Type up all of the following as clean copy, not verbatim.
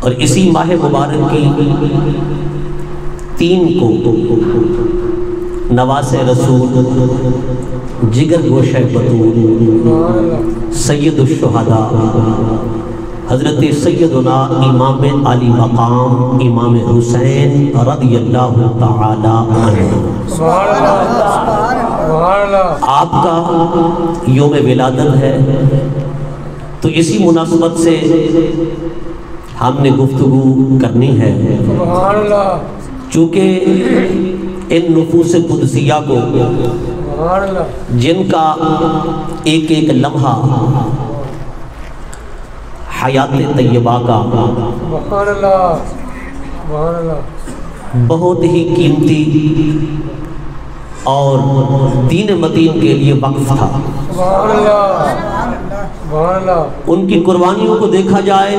اور اسی ماہ مبارک کی 3 کو نواز رسول جگر گوشہ بطول سید الشہداء حضرت سیدنا امام علی مقام امام حسین رضی اللہ تعالی عنہ آپ کا یوم ولادت ہے، تو اسی مناسبت سے ہم نے گفتگو کرنی ہے، چونکہ ان نفوس قدسیہ کو جن کا ایک ایک لمحہ حیات طیبہ کا بہت ہی قیمتی اور دین متین کے لیے وقف تھا، ان کی قربانیوں کو دیکھا جائے،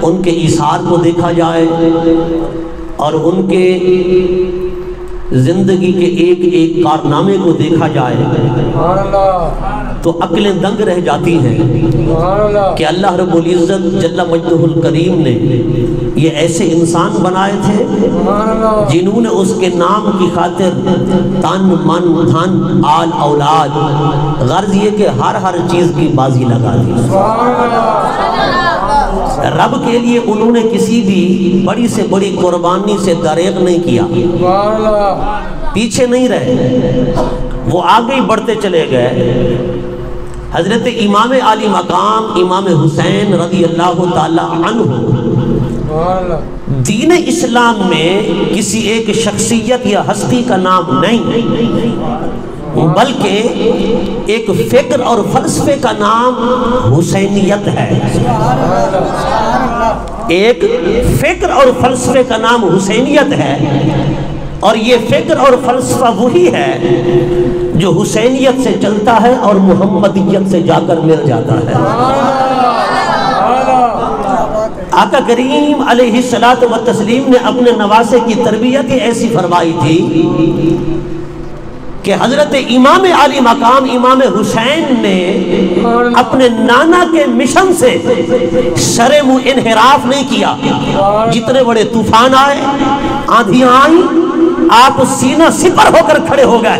ان کے ایثار کو دیکھا جائے اور ان کے زندگی کے ایک ایک کارنامے کو دیکھا جائے تو عقلیں دنگ رہ جاتی ہیں کہ اللہ رب العزت جل مجدہ الکریم نے یہ ایسے انسان بنائے تھے جنہوں نے اس کے نام کی خاطر تن من دھن آل اولاد غرض یہ کہ ہر چیز کی بازی لگا دی، رب کے لیے انہوں نے کسی بھی بڑی سے بڑی قربانی سے دریغ نہیں کیا، پیچھے نہیں رہے، وہ آگے ہی بڑھتے چلے گئے۔ حضرت امام علی مقام امام حسین رضی اللہ تعالی عنہ دین اسلام میں کسی ایک شخصیت یا ہستی کا نام نہیں بلکہ ایک فکر اور فلسفے کا نام حسینیت ہے، ایک فکر اور فلسفے کا نام حسینیت ہے، اور یہ فکر اور فلسفہ وہی ہے جو حسینیت سے چلتا ہے اور محمدیت سے جا کر مل جاتا ہے۔ آقا کریم علیہ السلام نے اپنے نواسے کی تربیت ایسی فرمائی تھی کہ حضرت امام علی مقام امام حسین نے اپنے نانا کے مشن سے شرم و انحراف نہیں کیا، جتنے بڑے طوفان آئے، آندھیاں آئیں، آپ سینہ سپر ہو کر کھڑے ہو گئے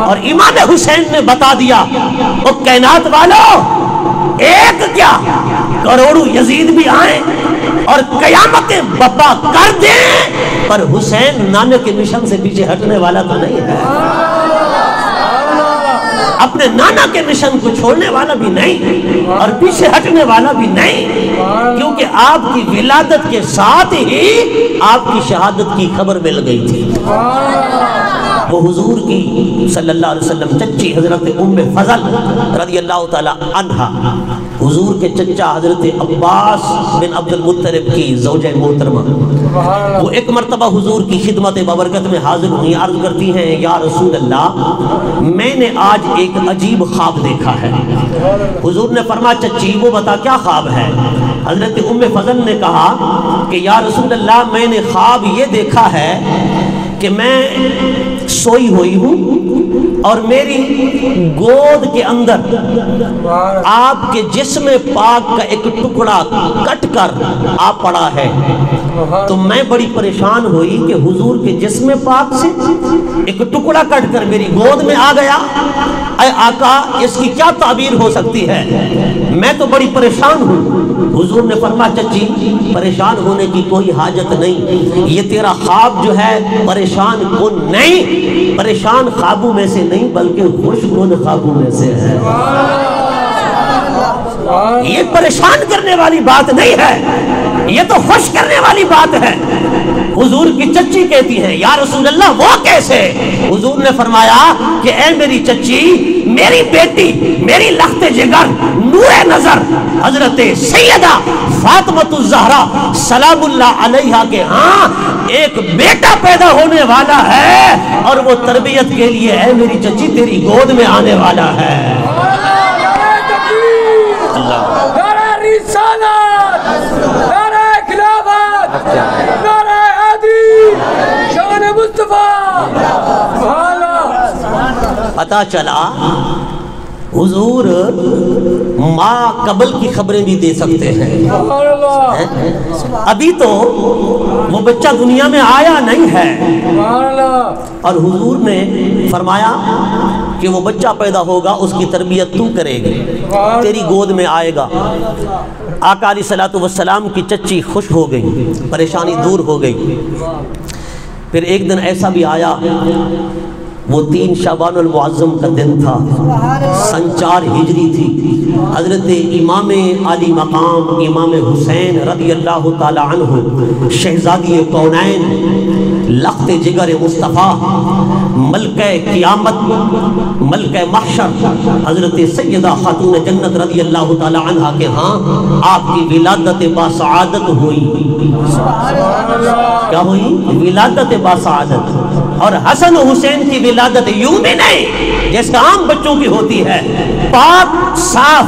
اور امام حسین نے بتا دیا او کائنات والو، ایک کیا کروڑوں یزید بھی آئیں اور قیامتیں بپا کر دیں، پر حسین نانے کے مشن سے پیچھے ہٹنے والا تو نہیں ہے، اپنے نانا کے مشن کو چھوڑنے والا بھی نہیں اور پیچھے ہٹنے والا بھی نہیں، کیونکہ آپ کی ولادت کے ساتھ ہی آپ کی شہادت کی خبر مل گئی تھی۔ وہ حضور کی صلی اللہ علیہ وسلم چچی حضرت ام فضل رضی اللہ تعالی عنہا، حضور کے چچا حضرت عباس بن عبد المطلب کی زوجہ محترمہ، وہ ایک مرتبہ حضور کی خدمت بابرکت میں حاضر ہوئی، عرض کرتی ہیں یا رسول اللہ میں نے آج ایک عجیب خواب دیکھا ہے۔ حضور نے فرمایا چچی وہ بتا کیا خواب ہے؟ حضرت ام فضل نے کہا کہ یا رسول اللہ میں نے خواب یہ دیکھا ہے کہ میں سوئی ہوئی ہوں اور میری گود کے اندر آپ کے جسم پاک کا ایک ٹکڑا کٹ کر آ پڑا ہے، تو میں بڑی پریشان ہوئی کہ حضور کے جسم پاک سے ایک ٹکڑا کٹ کر میری گود میں آ گیا، اے آقا اس کی کیا تعبیر ہو سکتی ہے؟ میں تو بڑی پریشان ہوں۔ حضور نے فرمایا چچی پریشان ہونے کی کوئی حاجت نہیں، یہ تیرا خواب جو ہے پریشان کن نہیں، پریشان خوابوں میں سے نہیں بلکہ خوش کن خوابوں میں سے ہے، یہ پریشان کرنے والی بات نہیں ہے، یہ تو خوش کرنے والی بات ہے۔ حضور کی چچی کہتی ہیں یا رسول اللہ وہ کیسے؟ حضور نے فرمایا کہ اے میری چچی، میری بیٹی، میری لخت جگر، نور نظر حضرت سیدہ فاطمۃ الزہرا سلام اللہ علیہا کے ہاں ایک بیٹا پیدا ہونے والا ہے اور وہ تربیت کے لیے اے میری چچی تیری گود میں آنے والا ہے۔ نعرہ رسالت، نعرہ خلافت، نعرہ حیدری، شان مصطفیٰ۔ پتا چلا حضور ماں قبل کی خبریں بھی دے سکتے ہیں. سبحان اللہ. ابھی تو وہ بچہ دنیا میں آیا نہیں ہے سبحان اللہ. اور حضور نے فرمایا کہ وہ بچہ پیدا ہوگا اس کی تربیت تو کرے گی، تیری گود میں آئے گا. آقا علیہ الصلوۃ والسلام کی چچی خوش ہو گئی، پریشانی دور ہو گئی. پھر ایک دن ایسا بھی آیا، وہ 3 شعبان المعظم کا دن تھا، سن 4 ہجری تھی. حضرت امام علی مقام امام حسین رضی اللہ تعالی عنہ، شہزادی کونین، لخت جگر مصطفیٰ، ملکہ قیامت، ملکہ محشر، حضرت سیدہ خاتون جنت رضی اللہ تعالی عنہ کے ہاں آپ کی ولادت باسعادت ہوئی. کیا ہوئی؟ ولادت باسعادت. اور حسن و حسین کی ولادت یوں بھی نہیں جیسے عام بچوں کی ہوتی ہے، پاک صاف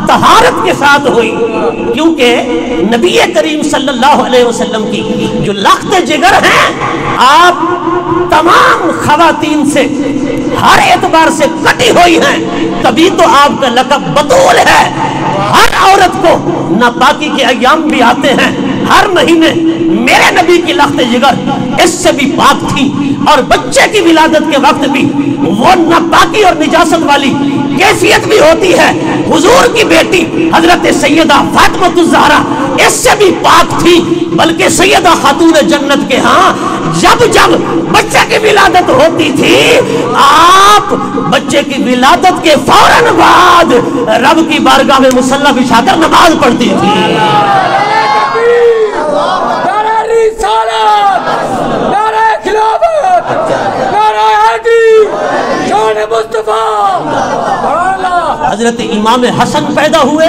طہارت کے ساتھ ہوئی، کیونکہ نبی کریم صلی اللہ علیہ وسلم کی جو لخت جگر ہیں آپ تمام خواتین سے ہر اعتبار سے کٹی ہوئی ہیں، تبھی تو آپ کا لقب بطول ہے. ہر عورت کو ناپاکی کے ایام بھی آتے ہیں، ہر مہینے. میرے نبی کی لخت جگر اس سے بھی پاک تھی، اور بچے کی ولادت کے وقت بھی وہ ناپاکی اور نجاست والی کیفیت بھی ہوتی ہے. حضور کی بیٹی حضرت سیدہ فاطمہ الزہرا اس سے بھی پاک تھی، بلکہ سیدہ خاتون جنت کے ہاں جب جب بچے کی ولادت ہوتی تھی آپ بچے کی ولادت کے فوراً بعد رب کی بارگاہ میں مصلی بچھا کر نماز پڑھتی تھی. نعرہ رسالت، نعرہ خلافت، نعرہ حیدری، شان مصطفیٰ. حضرت امام حسن پیدا ہوئے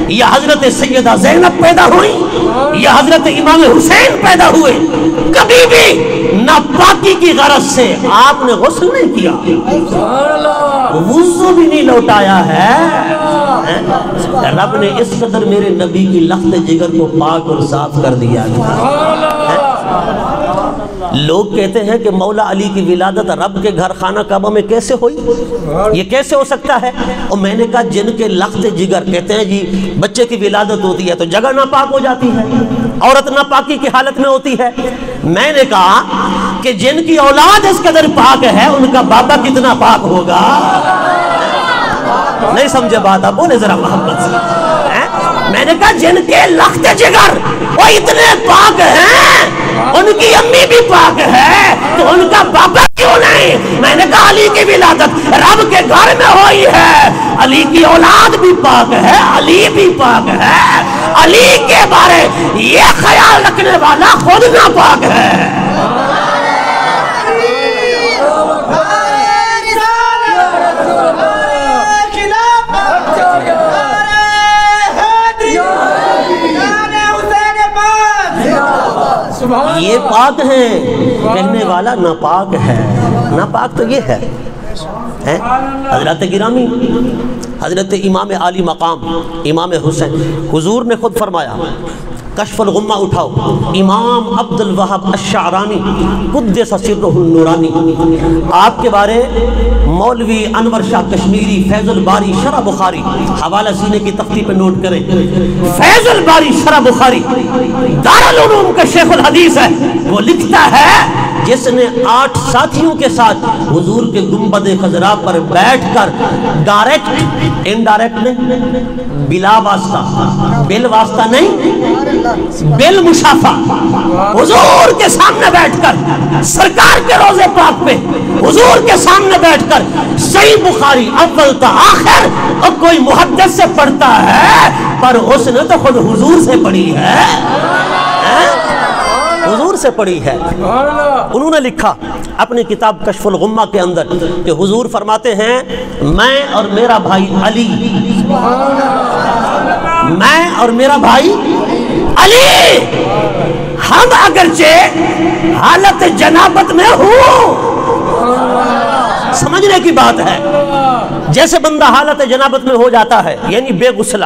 یا حضرت سیدہ زینب پیدا ہوئی یا حضرت امام حسین پیدا ہوئے، کبھی بھی ناپاکی کی غرض سے آپ نے غسل نہیں کیا، وضو بھی نہیں لوٹایا ہے. رب نے اس قدر میرے نبی کی لخت جگر کو پاک اور صاف کر دیا. لوگ کہتے ہیں کہ مولا علی کی ولادت رب کے گھر خانہ کعبہ میں کیسے ہوئی، یہ کیسے ہو سکتا ہے؟ اور میں نے کہا جن کے لخت جگر کہتے ہیں جی بچے کی ولادت ہوتی ہے تو جگہ ناپاک ہو جاتی ہے، عورت ناپاکی کی حالت میں ہوتی ہے. میں نے کہا کہ جن کی اولاد اس قدر پاک ہے ان کا بابا کتنا پاک ہوگا. نہیں سمجھے بات؟ آپ بولے ذرا محبت سے. میں نے کہا جن کے لخت جگر وہ اتنے پاک ہیں، ان کی امی بھی پاک ہے تو ان کا بابا کیوں نہیں؟ میں نے کہا علی کی ولادت رب کے گھر میں ہوئی ہے، علی کی اولاد بھی پاک ہے، علی بھی پاک ہے. علی کے بارے یہ خیال رکھنے والا خود ناپاک ہے. یہ پاک ہیں، کہنے والا ناپاک ہے. ناپاک تو یہ ہے. حضرت گرامی حضرت امام علی مقام امام حسین، حضور نے خود فرمایا کشف الغمہ اٹھاؤ، امام عبد الوہاب الشعرانی قدس سرہ النورانی، آپ کے بارے مولوی انور شاہ کشمیری فیض الباری شرح بخاری، حوالہ سینے کی تختی پہ نوٹ کریں، فیض الباری شرح بخاری دارالعلوم کا شیخ الحدیث ہے. وہ لکھتا ہے جس نے 8 ساتھیوں کے ساتھ حضور کے گنبد خضرا پر بیٹھ کر ڈائریکٹ انڈائریکٹ نہیں، بلا واسطہ، بل واسطہ نہیں، بل مشافہ، حضور کے سامنے بیٹھ کر سرکار کے روضے پاک پہ حضور کے سامنے بیٹھ کر صحیح بخاری اول تا آخر اور کوئی محدث سے پڑھتا ہے، پر اس نے تو خود حضور سے پڑھی ہے، حضور سے پڑھی ہے. انہوں نے لکھا اپنی کتاب کشف الغمہ کے اندر کہ حضور فرماتے ہیں میں اور میرا بھائی علی، میں اور میرا بھائی علی، ہم اگرچہ حالت جنابت میں ہوں. سمجھنے کی بات ہے، جیسے بندہ حالت جنابت میں ہو جاتا ہے یعنی بے غسلہ،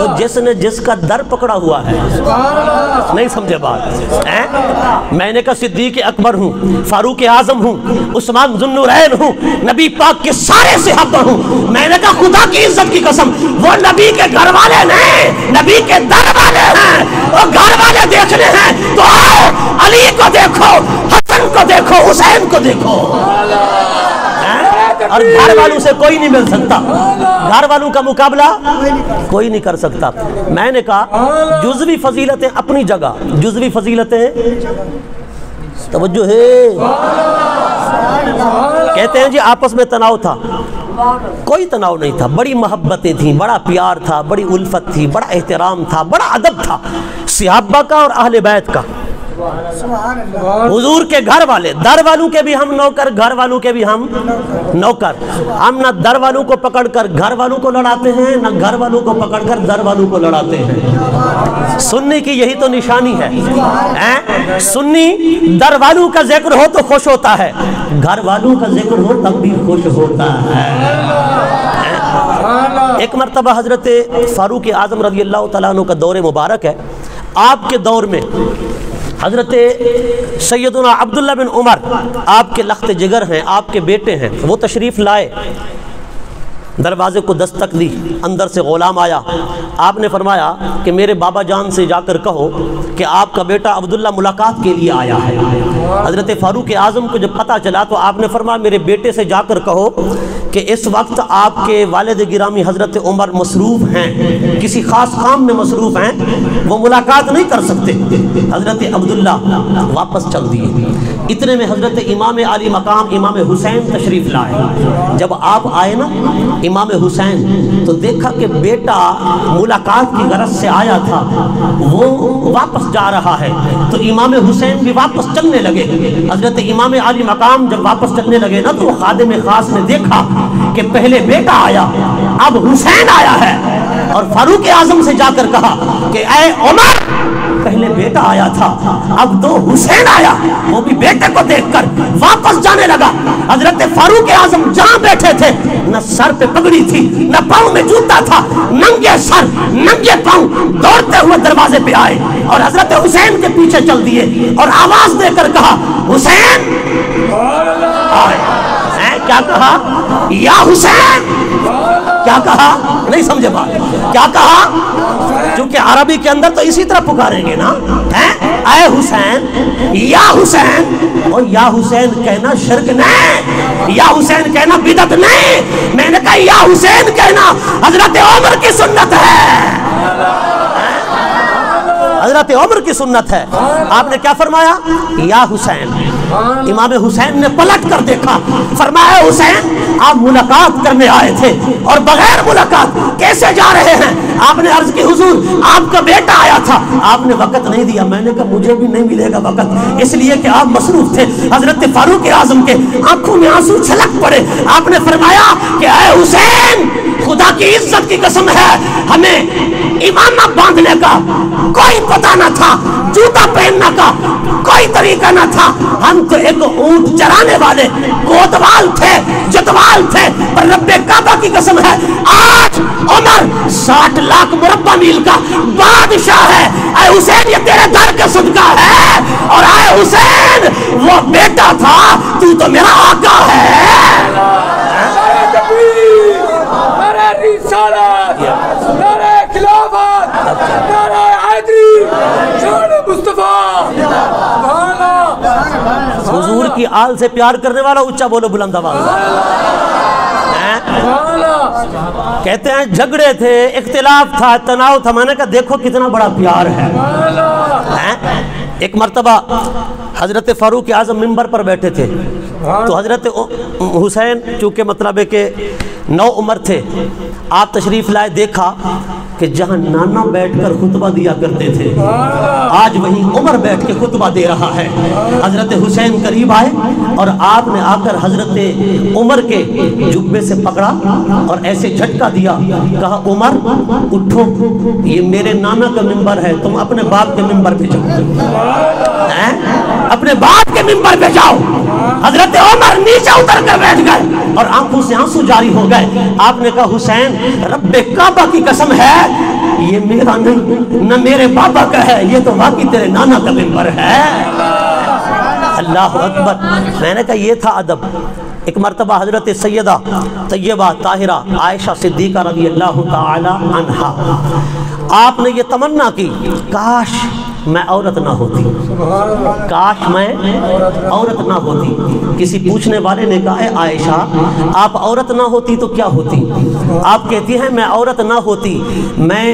وہ جس نے جس کا در پکڑا ہوا ہے. نہیں سمجھے بات؟ میں نے کہا صدیق اکبر ہوں، فاروق اعظم ہوں، عثمان ذو النورین ہوں، نبی پاک کے سارے صحابہ ہوں. میں نے کہا خدا کی عزت کی قسم وہ نبی کے گھر والے نہیں، نبی کے در والے ہیں. وہ گھر والے دیکھنے ہیں تو آؤ علی کو دیکھو، حسن کو دیکھو، حسین کو دیکھو. اور گھر والوں سے کوئی نہیں مل سکتا، گھر والوں کا مقابلہ کوئی نہیں کر سکتا. میں نے کہا جزوی فضیلتیں اپنی جگہ، جزوی فضیلتیں توجہ ہے. کہتے ہیں جی آپس میں تناؤ تھا، کوئی تناؤ نہیں تھا، بڑی محبتیں تھیں، بڑا پیار تھا، بڑی الفت تھی، بڑا احترام تھا، بڑا ادب تھا صحابہ کا اور اہل بیت کا. حضور کے گھر والے، در والوں کے بھی ہم نوکر، گھر والوں کے بھی ہم نوکر. ہم نہ در والوں کو پکڑ کر گھر والوں کو لڑاتے ہیں، نہ گھر والوں کو پکڑ کر در والوں کو لڑاتے ہیں. سنی کی یہی تو نشانی ہے. سنی در والوں کا ذکر ہو تو خوش ہوتا ہے، گھر والوں کا ذکر ہو تب بھی خوش ہوتا ہے. ایک مرتبہ حضرت فاروق اعظم رضی اللہ تعالیٰ عنہ کا دور مبارک ہے. آپ کے دور میں حضرت سیدنا عبداللہ بن عمر آپ کے لخت جگر ہیں، آپ کے بیٹے ہیں. وہ تشریف لائے، دروازے کو دستک دی، اندر سے غلام آیا. آپ نے فرمایا کہ میرے بابا جان سے جا کر کہو کہ آپ کا بیٹا عبداللہ ملاقات کے لیے آیا ہے. حضرت فاروق اعظم کو جب پتہ چلا تو آپ نے فرمایا میرے بیٹے سے جا کر کہو کہ اس وقت آپ کے والد گرامی حضرت عمر مصروف ہیں، کسی خاص کام میں مصروف ہیں، وہ ملاقات نہیں کر سکتے. حضرت عبداللہ واپس چل دیے. اتنے میں حضرت امام علی مقام امام حسین تشریف لائے. جب آپ آئے نا امام حسین تو دیکھا کہ بیٹا ملاقات کی غرض سے آیا تھا، وہ واپس جا رہا ہے. تو امام حسین بھی واپس چلنے لگے. حضرت امام علی مقام جب واپس چلنے لگے نا تو خادم خاص نے دیکھا کہ پہلے بیٹا آیا، اب حسین آیا ہے. اور فاروق اعظم سے جا کر کہا کہ اے عمر پہلے بیٹا آیا تھا، اب تو حسین آیا. وہ بھی بیٹے کو دیکھ کر واپس جانے لگا. حضرت فاروق اعظم جہاں بیٹھے تھے نہ سر پہ پگڑی تھی، نہ پاؤں میں جوتا تھا، ننگے سر ننگے پاؤں دوڑتے ہوئے دروازے پہ آئے اور حضرت حسین کے پیچھے چل دیے اور آواز دے کر کہا حسین. کیا کہا؟ یا حسین. کیا کہا؟ نہیں سمجھے بات؟ کیا کہا؟ چونکہ عربی کے اندر تو اسی طرح پکاریں گے نا، اے حسین، یا حسین. اور یا حسین کہنا شرک نہیں، یا حسین کہنا بدعت نہیں. میں نے کہا یا حسین کہنا حضرت عمر کی سنت ہے، حضرت عمر کی سنت ہے. آپ نے کیا فرمایا؟ یا حسین. امام حسین نے پلٹ کر دیکھا، فرمایا حسین آپ ملاقات کرنے آئے تھے اور بغیر ملاقات کیسے جا رہے ہیں؟ آپ نے عرض کی حضور آپ کا بیٹا آیا تھا، آپ نے وقت نہیں دیا. میں نے کہا مجھے بھی نہیں ملے گا وقت، اس لیے کہ آپ مصروف تھے. حضرت فاروق اعظم کے آنکھوں میں آنسو چھلک پڑے. آپ نے فرمایا کہ اے حسین خدا کی عزت کی قسم ہے ہمیں امامہ باندھنے کا کوئی پتہ نہ تھا، جوتا پہننا کا کوئی طریقہ نہ تھا. ہم تو ایک اونٹ چرانے والے کوتوال تھے، جتوال تھے. پر رب کعبہ کی قسم ہے آج عمر 60 لاکھ مربع میل کا بادشاہ ہے. اے حسین یہ تیرے در کا صدقہ ہے. اور اے حسین وہ بیٹا تھا، تو میرا آقا ہے. نعرہ خلافت، نعرہ حیدری، شان مصطفیٰ. حضور کی آل سے پیار کرنے والا اونچا بولو بلند آواز. کہتے ہیں جھگڑے تھے، اختلاف تھا، تناؤ تھا. میں نے کہا دیکھو کتنا بڑا پیار ہے. ایک مرتبہ حضرت فاروق اعظم منبر پر بیٹھے تھے تو حضرت حسین چونکہ مطلب ہے کہ نو عمر تھے، آپ تشریف لائے. دیکھا کہ جہاں نانا بیٹھ کر خطبہ دیا کرتے تھے آج وہی عمر بیٹھ کے خطبہ دے رہا ہے. حضرت حسین قریب آئے اور آپ نے آ کر حضرت عمر کے جبے سے پکڑا اور ایسے جھٹکا دیا. کہا عمر اٹھو، یہ میرے نانا کا منبر ہے، تم اپنے باپ کے منبر پہ جاؤ، اپنے باپ کے منبر پہ جاؤ. حضرت عمر نیچے اتر کر بیٹھ گئے اور آنکھوں سے آنسو جاری ہو گئے. آپ نے کہا حسین رب کعبہ کی قسم ہے یہ میرا نہیں نہ میرے بابا کا ہے، یہ تو واقعی تیرے نانا کا ممبر ہے۔ اللہ اکبر۔ میں نے کہا یہ تھا ادب۔ ایک مرتبہ حضرت سیدہ طیبہ طاہرہ عائشہ صدیقہ رضی اللہ تعالی عنہا، آپ نے یہ تمنا کی، کاش میں عورت نہ ہوتی، کاش میں عورت نہ ہوتی۔ کسی پوچھنے والے نے کہا، اے عائشہ آپ عورت نہ ہوتی تو کیا ہوتی؟ آپ کہتی ہیں میں عورت نہ ہوتی، میں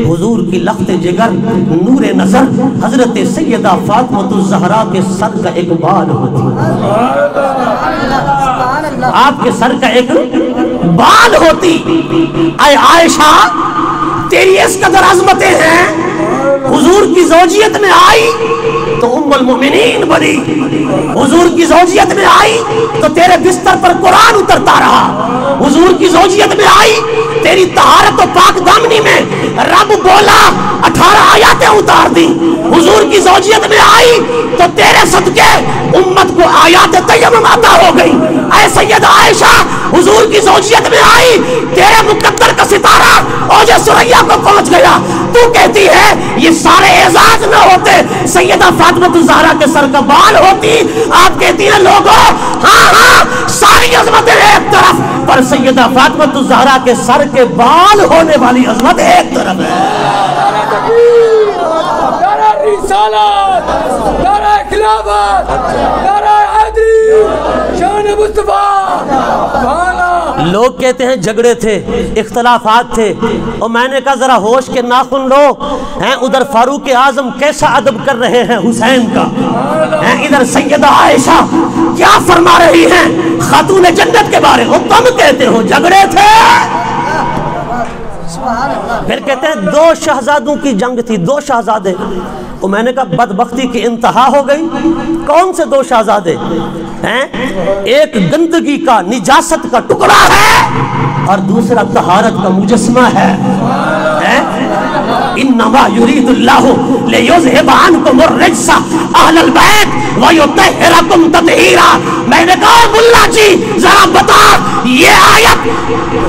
حضور کی لخت جگر نور نظر حضرت سیدہ فاطمہ الزہرا کے سر کا ایک بال ہوتی، آپ کے سر کا ایک بال ہوتی۔ اے عائشہ تیری اس قدر عظمتیں ہیں، حضور کی زوجیت میں آئی تو ام المؤمنین بنی، حضور کی زوجیت میں آئی تو تیرے بستر پر قرآن اترتا رہا، حضور کی زوجیت میں آئی تیری طہارت و پاک دامنی میں رب بولا 18 آیاتیں اتار دی، حضور کی زوجیت میں آئی تو تیرے صدقے امت کو آیات تیمم عطا ہو گئی۔ اے سیدہ عائشہ حضور کی زوجیت میں آئی، تیرے مقدر کا ستارہ اوج ثریا کو پہنچ گیا، تو کہتی ہے یہ سارے اعزاز نہ ہوتے سیدہ فاطمہ الزہرا کے سر کا بال ہوتی۔ آپ کہتی ہیں لوگوں ہاں ہاں ساری عظمتیں ایک طرف، پر سیدہ فاطمہ الزہرا کے سر کے بال ہونے والی عظمت ایک طرف ہے۔ نعرہ رسالت، نعرہ خلافت، نعرہ حیدری، شان مصطفیٰ۔ لوگ کہتے ہیں جھگڑے تھے، اختلافات تھے، اور میں نے کہا ذرا ہوش کے ناخن لو ہیں، ادھر فاروق اعظم کیسا ادب کر رہے ہیں حسین کا، ہیں ادھر سیدہ عائشہ کیا فرما رہی ہیں خاتون جنت کے بارے میں، تم کہتے ہو جھگڑے تھے۔ پھر کہتے ہیں 2 شہزادوں کی جنگ تھی، 2 شہزادے، اور میں نے کہا بدبختی کی انتہا ہو گئی، کون سے 2 شہزادے ہیں؟ ایک گندگی کا نجاست کا ٹکڑا ہے اور دوسرا طہارت کا مجسمہ ہے۔ انما یرید اللہ لیذھب عنکم الرجس اہل البیت ویطہرکم تطہیرا۔ میں نے کہا ملا جی ذرا بتا یہ آیت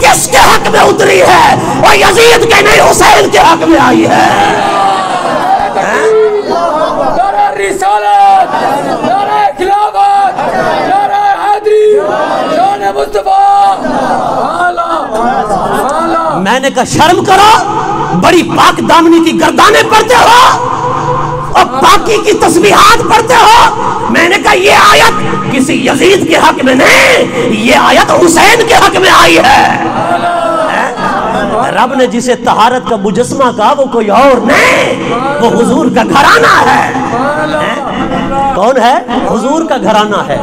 کس کے حق میں اتری ہے؟ وہ یزید کے نہیں حسین کے حق میں آئی ہے۔ نعرہ رسالت، نعرہ خلافت، نعرہ حیدری، شان مصطفیٰ۔ میں نے کہا شرم کرو، بڑی پاک دامنی کی گردانیں پڑھتے ہو اور پاکی کی تسبیحات پڑھتے ہو۔ میں نے کہا یہ آیت کسی یزید کے حق میں نہیں، یہ آیت حسین کے حق میں آئی ہے۔ رب نے جسے طہارت کا مجسمہ کہا وہ کوئی اور نہیں، وہ حضور کا گھرانہ ہے۔ کون ہے؟ حضور کا گھرانہ ہے۔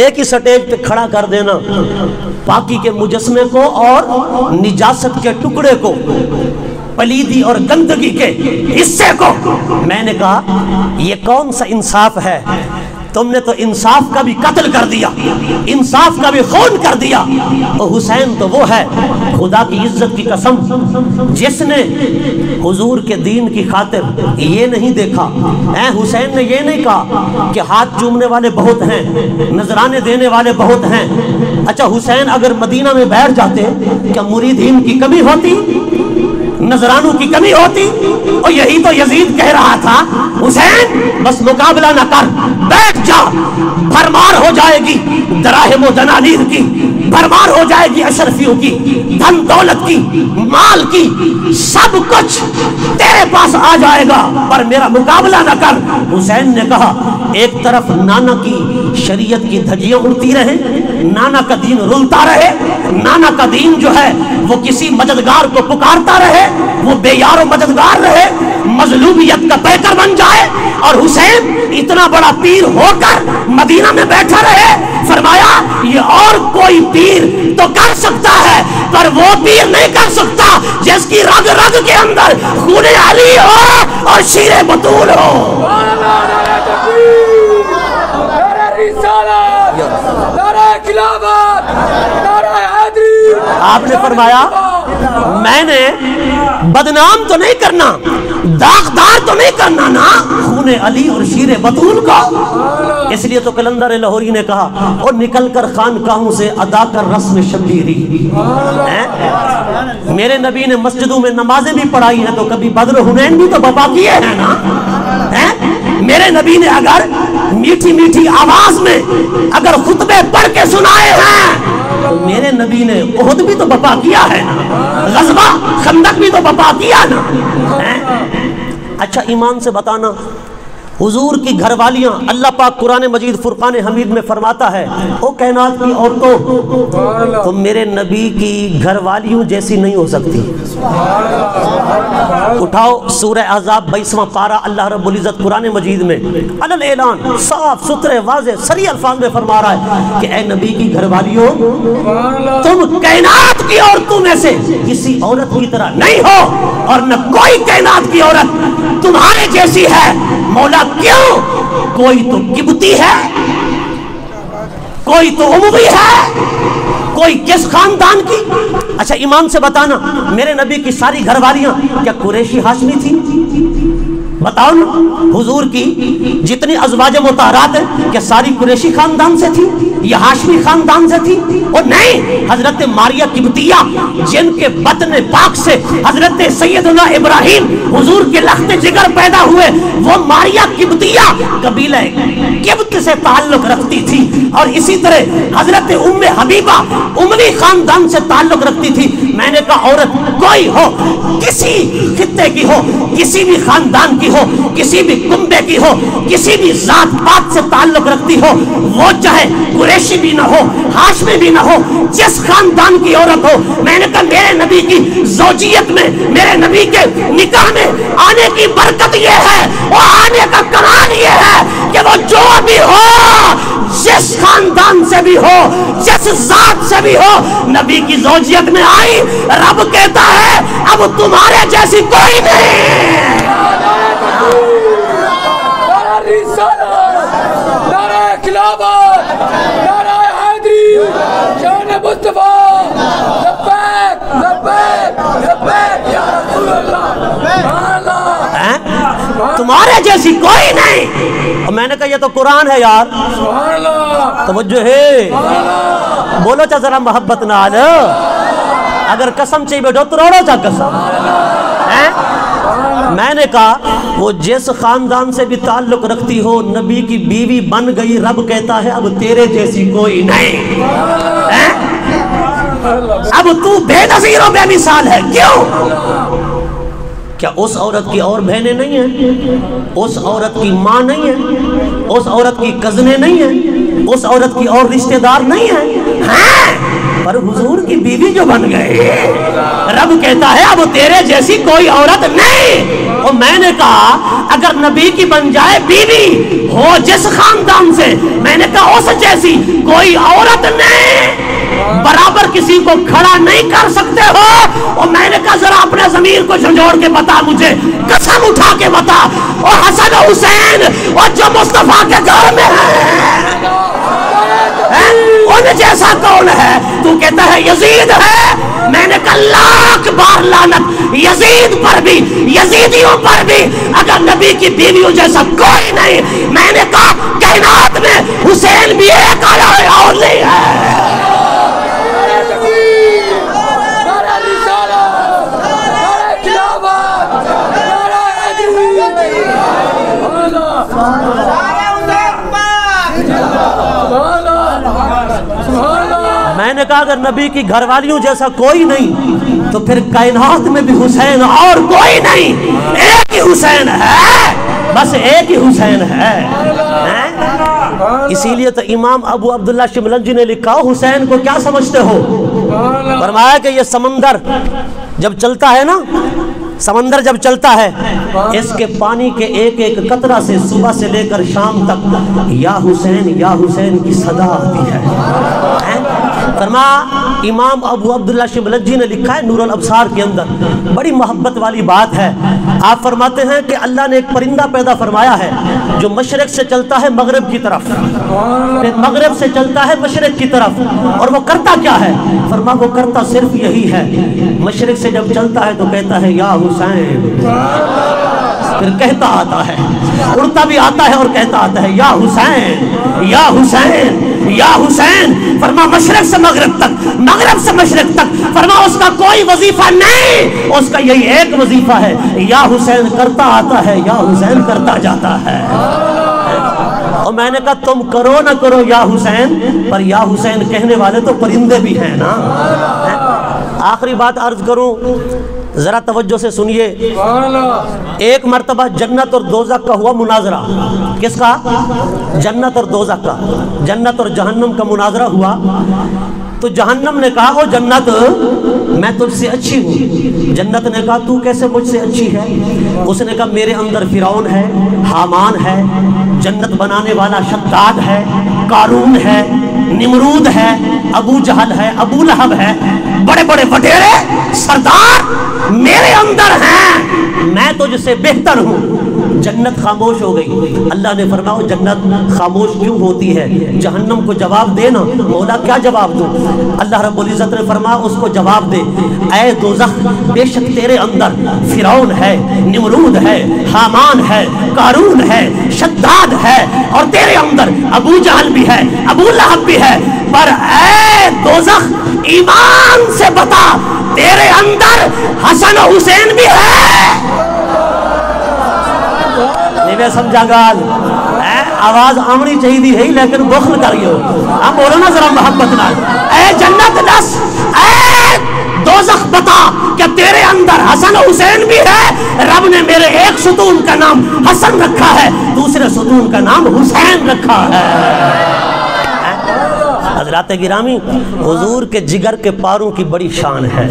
ایک ہی سٹیج پہ کھڑا کر دینا پاکی کے مجسمے کو اور نجاست کے ٹکڑے کو، پلیدی اور گندگی کے حصے کو۔ میں نے کہا یہ کون سا انصاف ہے؟ تم نے تو انصاف کا بھی قتل کر دیا، انصاف کا بھی خون کر دیا۔ اور حسین تو وہ ہے، خدا کی عزت کی قسم، جس نے حضور کے دین کی خاطر یہ نہیں دیکھا، حسین نے یہ نہیں کہا کہ ہاتھ چومنے والے بہت ہیں، نذرانے دینے والے بہت ہیں۔ اچھا حسین اگر مدینہ میں بیٹھ جاتے کیا مریدین کی کمی ہوتی؟ نذرانوں کی کمی ہوتی؟ اور یہی تو یزید کہہ رہا تھا حسین بس مقابلہ نہ کر، بیٹھ جا، بھرمار ہو جائے گی دراہم و دنانیر کی، بھرمار ہو جائے گی اشرفیوں کی، دھن دولت کی، مال کی، سب کچھ تیرے پاس آ جائے گا، پر میرا مقابلہ نہ کر۔ حسین نے کہا ایک طرف نانا کی شریعت کی دھجیاں اڑتی رہیں، نانا کا دین رلتا رہے، نانا کا دین جو ہے وہ کسی مددگار کو پکارتا رہے، وہ بے یار و مددگار رہے، مظلومیت کا پیکر بن جائے، اور حسین اتنا بڑا پیر ہو کر مدینہ میں بیٹھا رہے۔ فرمایا یہ اور کوئی پیر تو کر سکتا ہے پر وہ پیر نہیں کر سکتا جس کی رگ رگ کے اندر خون علی ہو اور شیر بطول ہو۔ نعرہ رسالت، نعرہ خلافت، نعرہ حیدری۔ آپ نے فرمایا میں نے بدنام تو نہیں کرنا، داغدار تو نہیں کرنا نا خون علی اور شیر بطول کو۔ اس لیے تو کلندر لاہوری نے کہا اور نکل کر خانقاہوں سے ادا کر رسم شبیری. میرے نبی نے مسجدوں میں نمازیں بھی پڑھائی ہیں تو کبھی بدر حنین بھی تو بپا کیے ہیں نا. میرے نبی نے اگر میٹھی میٹھی آواز میں اگر خطبے پڑھ کے سنائے ہیں تو میرے نبی نے احد بھی تو بپا کیا ہے نا, غزوہ خندق بھی تو بپا کیا نا. اچھا ایمان سے بتانا, حضور کی گھر والیاں اللہ پاک قرآن مجید فرقان حمید میں فرماتا ہے او کائنات کی عورتوں تم میرے نبی کی گھر والیوں جیسی نہیں ہو سکتی. اٹھاؤ سورہ احزاب 22واں پارہ, اللہ رب العزت قرآن مجید میں علل اعلان صاف ستھرے واضح صریح الفاظ میں فرما رہا ہے کہ اے نبی کی گھر والیوں تم کائنات کی عورتوں میں سے کسی عورت کی طرح نہیں ہو اور نہ کوئی کائنات کی عورت تمہارے جیسی ہے. مولا کیوں؟ کوئی تو قبطی ہے, کوئی تو اموی ہے, کوئی کس خاندان کی. اچھا ایمان سے بتانا میرے نبی کی ساری گھر والیاں کیا قریشی ہاشمی تھی؟ بتاؤ نا. حضور کی جتنی ازواج مطہرات ہیں کیا ساری قریشی خاندان سے تھی یا ہاشمی خاندان سے تھی؟ اور نہیں, حضرت ماریہ قبطیہ جن کے بطن پاک سے حضرت سیدنا ابراہیم حضور کے لخت جگر پیدا ہوئے, وہ ماریہ قبطیہ قبیلہ قبط سے تعلق رکھتی تھی. اور اسی طرح حضرت ام حبیبہ اموی خاندان سے تعلق رکھتی تھی. میں نے کہا عورت کوئی ہو, کسی خطے کی ہو, کسی بھی خاندان کی ہو, کسی بھی کنبے کی ہو, کسی بھی ذات پات سے تعلق رکھتی ہو, وہ چاہے قریشی بھی نہ ہو, ہاشمی بھی نہ ہو, جس خاندان کی عورت ہو. میں نے کہا میرے نبی کی زوجیت میں, میرے نبی کے نکاح میں آنے کی برکت یہ ہے, اور آنے کا کمال یہ ہے کہ وہ جو بھی ہو, جس خاندان سے بھی ہو, جس ذات سے بھی ہو, نبی کی زوجیت میں آئی. رب کہتا ہے اب تمہارے جیسی کوئی نہیں. نعرہ خلافت, نعرہ حیدری, شان مصطفیٰ, لبیک لبیک لبیک یا رسول اللہ. تمہارے جیسی کوئی نہیں. اور میں نے کہا یہ تو قرآن ہے یار, توجہ ہے, بولو چا ذرا محبت نال, اگر قسم چاہیے بیٹھو تو روڑو چا قسم. میں نے کہا وہ جس خاندان سے بھی تعلق رکھتی ہو, نبی کی بیوی بن گئی. رب کہتا ہے اب تیرے جیسی کوئی نہیں. اب تو بے نظیر و بے مثال ہے. کیوں؟ کیا اس عورت کی اور بہنیں نہیں ہیں, اس عورت کی ماں نہیں ہے, اس عورت کی کزنیں نہیں ہیں, اس عورت کی اور رشتہ دار نہیں ہیں؟ ہاں, پر حضور کی بیوی جو بن گئے, رب کہتا ہے اب تیرے جیسی کوئی عورت نہیں. اور میں نے کہا اگر نبی کی بن جائے بیوی ہو جس خاندان سے, میں نے کہا اس جیسی کوئی عورت نہیں, برابر کسی کو کھڑا نہیں کر سکتے ہو. اور میں نے کہا ذرا اپنے ضمیر کو جھنجھوڑ کے بتا, مجھے قسم اٹھا کے بتا, اور حسن و حسین اور جو مصطفیٰ کے گھر میں ہیں ان جیسا کون ہے؟ تو کہتا ہے یزید ہے. میں نے کہا لاکھ بار لعنت یزید پر بھی, یزیدیوں پر بھی, اگر نبی کی بیویوں جیسا کوئی نہیں. میں نے کہا کائنات میں حسین بھی ایک آیا ہے اور نہیں ہے. میں نے کہا اگر نبی کی گھر والیوں جیسا کوئی نہیں تو پھر کائنات میں بھی حسین اور کوئی نہیں. ایک ہی حسین ہے, بس ایک ہی حسین ہے. اسی لیے تو امام ابو عبداللہ شملنجی نے لکھا حسین کو کیا سمجھتے ہو؟ فرمایا کہ یہ سمندر جب چلتا ہے نا, سمندر جب چلتا ہے اس کے پانی کے ایک ایک قطرہ سے صبح سے لے کر شام تک یا حسین کی صدا آتی ہے. فرما امام ابو عبداللہ شملنجی نے لکھا ہے نور الابصار کے اندر, بڑی محبت والی بات ہے. آپ فرماتے ہیں کہ اللہ نے ایک پرندہ پیدا فرمایا ہے جو مشرق سے چلتا ہے مغرب کی طرف, پھر مغرب سے چلتا ہے مشرق کی طرف. اور وہ کرتا کیا ہے؟ فرما وہ کرتا صرف یہی ہے, مشرق سے جب چلتا ہے تو کہتا ہے یا حسین, پھر کہتا آتا ہے، اڑتا بھی آتا ہے اور کہتا آتا ہے یا حسین یا حسین یا حسین، فرما مشرق سے مغرب تک، مغرب سے مشرق تک، فرما اس کا کوئی وظیفہ نہیں، اس کا یہی ایک وظیفہ ہے، یا حسین کرتا آتا ہے یا حسین کرتا جاتا ہے۔ اور میں نے کہا تم کرو نہ کرو یا حسین، پر یا حسین کہنے والے تو پرندے بھی ہیں نا۔ آخری بات عرض کروں، ذرا توجہ سے سنیے۔ ایک مرتبہ جنت اور دوزخ کا ہوا مناظرہ۔ کس کا؟ جنت اور دوزخ کا، جنت اور جہنم کا مناظرہ ہوا۔ تو جہنم نے کہا او جنت میں تجھ سے اچھی ہوں۔ جنت نے کہا تو کیسے مجھ سے اچھی ہے؟ اس نے کہا میرے اندر فرعون ہے، حامان ہے، جنت بنانے والا شداد ہے، قارون ہے، نمرود ہے، ابو جہل ہے، ابو لہب ہے، بڑے بڑے وڈیرے سردار میرے اندر ہیں، میں تجھ سے بہتر ہوں۔ جنت خاموش ہو گئی۔ اللہ نے فرمایا جنت خاموش کیوں ہوتی ہے؟ جہنم کو جواب دے نا۔ مولا کیا جواب دوں؟ اللہ رب العزت نے فرمایا اس کو جواب دے، اے دوزخ بے شک تیرے اندر فرعون ہے، نمرود ہے، حامان ہے، قارون ہے، شداد ہے، اور تیرے اندر ابو جہل بھی ہے، ابو لہب بھی ہے، پر اے دوزخ ایمان سے بتا تیرے اندر حسن و حسین بھی ہے۔ نہیں سمجھا گال، آواز آمنی چاہیے دی ہے لیکن بخل کریو، ہم بولو نا ذرا محبت نال، اے جنت دس، اے دوزخ بتا کہ تیرے اندر حسن و حسین بھی ہے۔ رب نے میرے ایک ستون کا نام حسن رکھا ہے، دوسرے ستون کا نام حسین رکھا ہے۔ حضرات گرامی، حضور کے جگر کے پاروں کی بڑی شان ہے،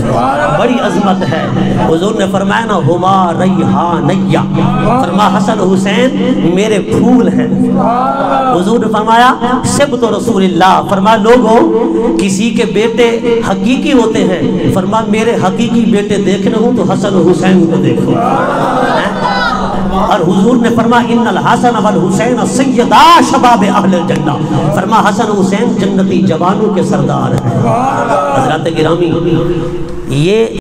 بڑی عظمت ہے۔ حضور نے فرمایا نا ہما ریحانیہ، فرما حسن حسین میرے پھول ہیں۔ حضور نے فرمایا سبت رسول اللہ، فرما لوگوں کسی کے بیٹے حقیقی ہوتے ہیں، فرما میرے حقیقی بیٹے دیکھنے ہوں تو حسن حسین کو دیکھو۔ اور حضور نے فرمایا ان الحسن والحسین سیدا شباب اہل الجنہ، فرما حسن حسین جنتی جوانوں کے سردار ہیں۔ حضرات گرامی، یہ